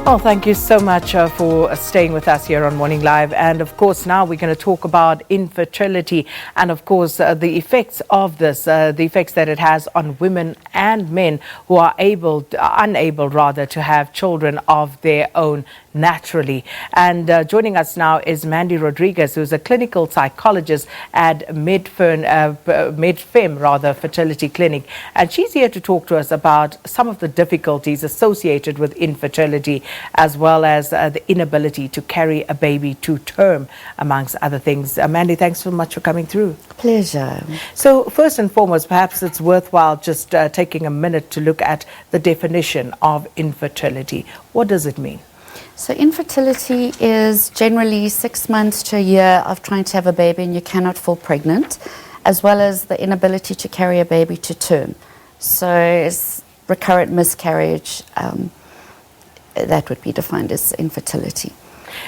Well, thank you so much for staying with us here on Morning Live. And of course, now we're going to talk about infertility and, of course, the effects of this, the effects that it has on women and men who are unable to have children of their own naturally. And joining us now is Mandy Rodrigues, who's a clinical psychologist at Medfem Fertility Clinic. And she's here to talk to us about some of the difficulties associated with infertility, as well as the inability to carry a baby to term, amongst other things. Mandy, thanks so much for coming through. Pleasure. So first and foremost, perhaps it's worthwhile just taking a minute to look at the definition of infertility. What does it mean? So infertility is generally 6 months to a year of trying to have a baby and you cannot fall pregnant, as well as the inability to carry a baby to term. So it's recurrent miscarriage, that would be defined as infertility.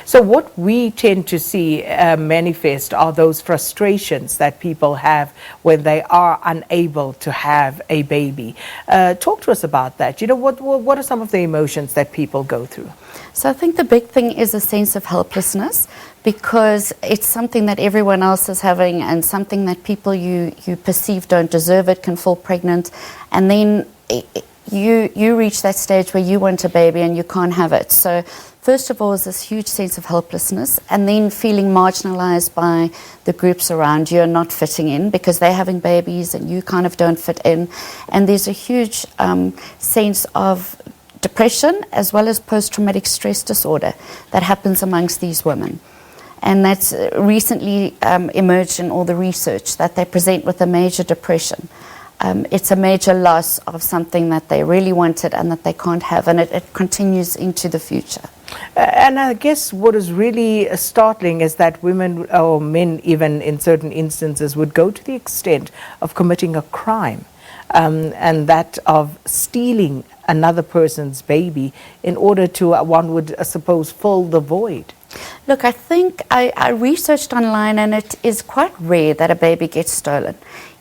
So what we tend to see manifest are those frustrations that people have when they are unable to have a baby. Talk to us about that. You know, what are some of the emotions that people go through? So I think the big thing is a sense of helplessness, because it's something that everyone else is having and something that people you perceive don't deserve it can fall pregnant, and then you reach that stage where you want a baby and you can't have it. So first of all is this huge sense of helplessness, and then feeling marginalized by the groups around you and not fitting in because they're having babies and you kind of don't fit in. And there's a huge sense of depression as well as post-traumatic stress disorder that happens amongst these women. And that's recently emerged in all the research that they present with a major depression. It's a major loss of something that they really wanted and that they can't have, and it continues into the future. And I guess what is really startling is that women, or men even in certain instances, would go to the extent of committing a crime, and that of stealing another person's baby in order to, one would suppose, fill the void. Look, I think I researched online, and it is quite rare that a baby gets stolen.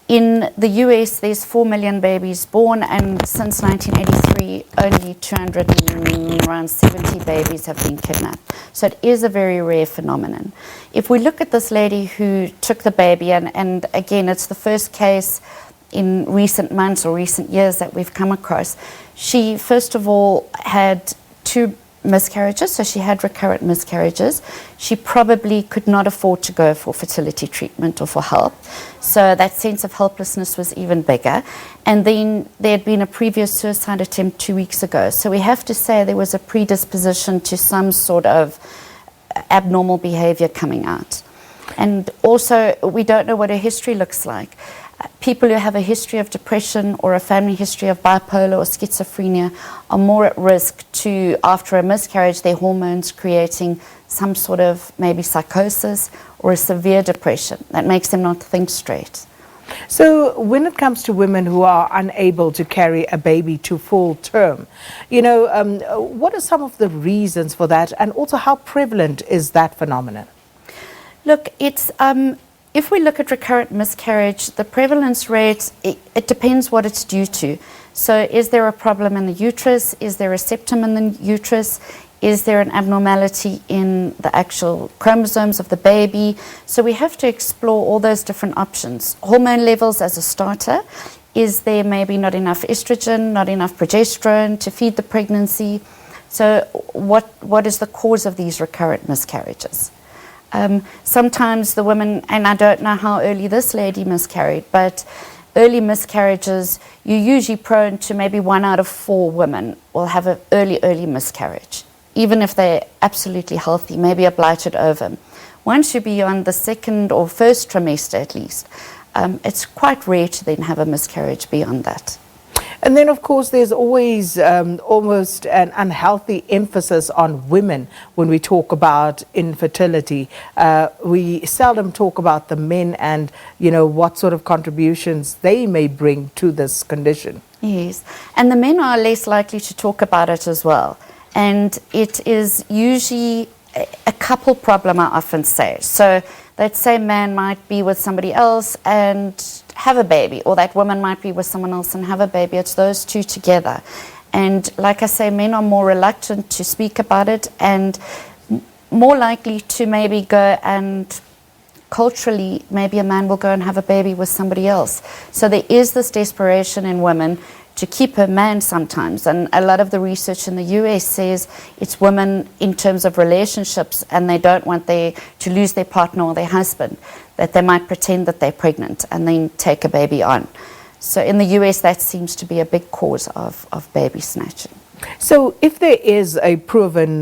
In the US, there's 4 million babies born, and since 1983, only 270 babies have been kidnapped. So it is a very rare phenomenon. If we look at this lady who took the baby, and again, it's the first case in recent months or recent years that we've come across. She, first of all, had 2 miscarriages, so she had recurrent miscarriages. She probably could not afford to go for fertility treatment or for help, so that sense of helplessness was even bigger. And then there had been a previous suicide attempt 2 weeks ago, so we have to say there was a predisposition to some sort of abnormal behavior coming out. And also, we don't know what her history looks like. People who have a history of depression or a family history of bipolar or schizophrenia are more at risk to, after a miscarriage, their hormones creating some sort of maybe psychosis or a severe depression that makes them not think straight. So when it comes to women who are unable to carry a baby to full term, you know, what are some of the reasons for that, and also how prevalent is that phenomenon? Look, it's if we look at recurrent miscarriage, the prevalence rate, it depends what it's due to. So is there a problem in the uterus? Is there a septum in the uterus? Is there an abnormality in the actual chromosomes of the baby? So we have to explore all those different options. Hormone levels as a starter. Is there maybe not enough estrogen, not enough progesterone to feed the pregnancy? So what is the cause of these recurrent miscarriages? Sometimes the women, and I don't know how early this lady miscarried, but early miscarriages, you're usually prone to maybe 1 out of 4 women will have an early miscarriage, even if they're absolutely healthy, maybe a blighted ovum. Once you're beyond the 2nd or 1st trimester at least, it's quite rare to then have a miscarriage beyond that. And then, of course, there's always almost an unhealthy emphasis on women when we talk about infertility. We seldom talk about the men and, you know, what sort of contributions they may bring to this condition. Yes, and the men are less likely to talk about it as well. And it is usually a couple problem, I often say. So that same man might be with somebody else and have a baby, or that woman might be with someone else and have a baby. It's those two together. And like I say, men are more reluctant to speak about it and more likely to maybe go and culturally, maybe a man will go and have a baby with somebody else. So there is this desperation in women to keep a man sometimes. And a lot of the research in the US says it's women in terms of relationships, and they don't want to lose their partner or their husband, that they might pretend that they're pregnant and then take a baby on. So in the US, that seems to be a big cause of baby snatching. So if there is a proven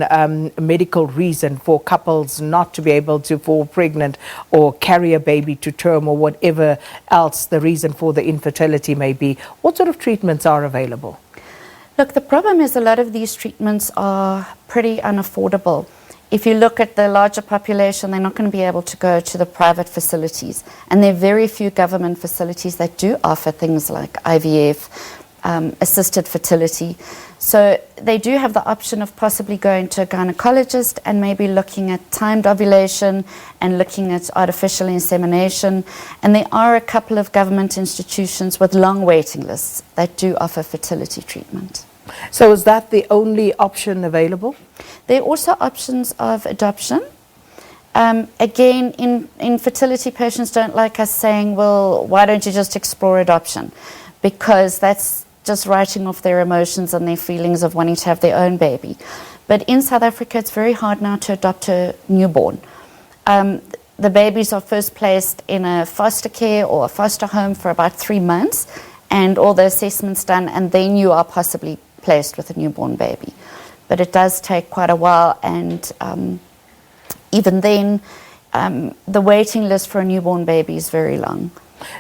medical reason for couples not to be able to fall pregnant or carry a baby to term or whatever else the reason for the infertility may be, what sort of treatments are available? Look, the problem is a lot of these treatments are pretty unaffordable. If you look at the larger population, they're not going to be able to go to the private facilities. And there are very few government facilities that do offer things like IVF, assisted fertility. So they do have the option of possibly going to a gynecologist and maybe looking at timed ovulation and looking at artificial insemination. And there are a couple of government institutions with long waiting lists that do offer fertility treatment. So is that the only option available? There are also options of adoption. Again, infertility patients don't like us saying, well, why don't you just explore adoption? Because that's just writing off their emotions and their feelings of wanting to have their own baby. But in South Africa, it's very hard now to adopt a newborn. The babies are first placed in a foster care or a foster home for about 3 months, and all the assessments done, and then you are possibly placed with a newborn baby. But it does take quite a while, and even then, the waiting list for a newborn baby is very long.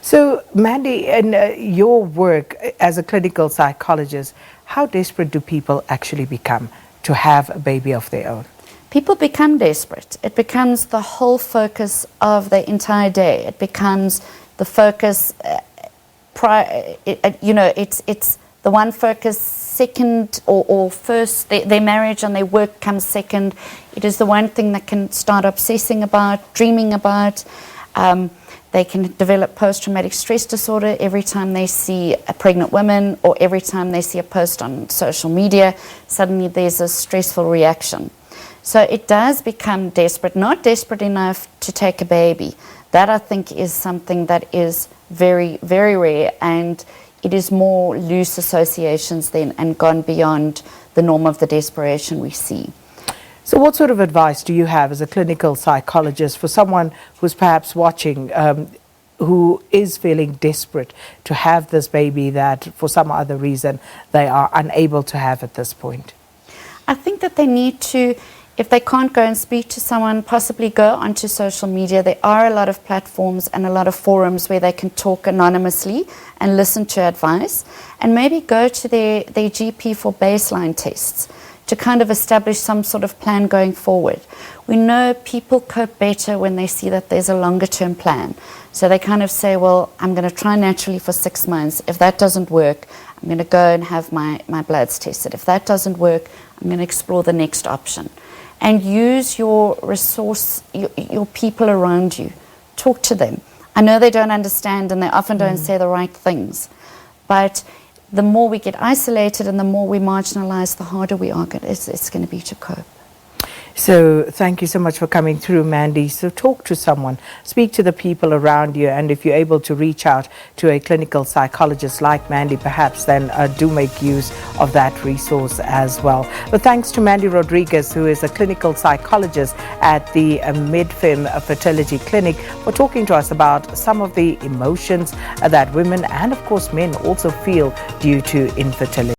So, Mandy, in your work as a clinical psychologist, how desperate do people actually become to have a baby of their own? People become desperate. It becomes the whole focus of the entire day. It becomes the focus, it's the one focus second or first. Their marriage and their work comes second. It is the one thing that can start obsessing about, dreaming about. They can develop post-traumatic stress disorder every time they see a pregnant woman or every time they see a post on social media. Suddenly there's a stressful reaction. So it does become desperate, not desperate enough to take a baby. That, I think, is something that is very, very rare, and it is more loose associations then and gone beyond the norm of the desperation we see. So what sort of advice do you have as a clinical psychologist for someone who's perhaps watching, who is feeling desperate to have this baby that for some other reason they are unable to have at this point? I think that they need to, if they can't go and speak to someone, possibly go onto social media. There are a lot of platforms and a lot of forums where they can talk anonymously and listen to advice, and maybe go to their GP for baseline tests to kind of establish some sort of plan going forward. We know people cope better when they see that there's a longer term plan. So they kind of say, well, I'm going to try naturally for 6 months. If that doesn't work, I'm going to go and have my bloods tested. If that doesn't work, I'm going to explore the next option. And use your resource, your people around you. Talk to them. I know they don't understand and they often don't say the right things, but the more we get isolated and the more we marginalize, the harder it's going to be to cope. So thank you so much for coming through, Mandy. So talk to someone, speak to the people around you, and if you're able to reach out to a clinical psychologist like Mandy, perhaps then do make use of that resource as well. But thanks to Mandy Rodrigues, who is a clinical psychologist at the Medfem Fertility Clinic, for talking to us about some of the emotions that women and of course men also feel due to infertility.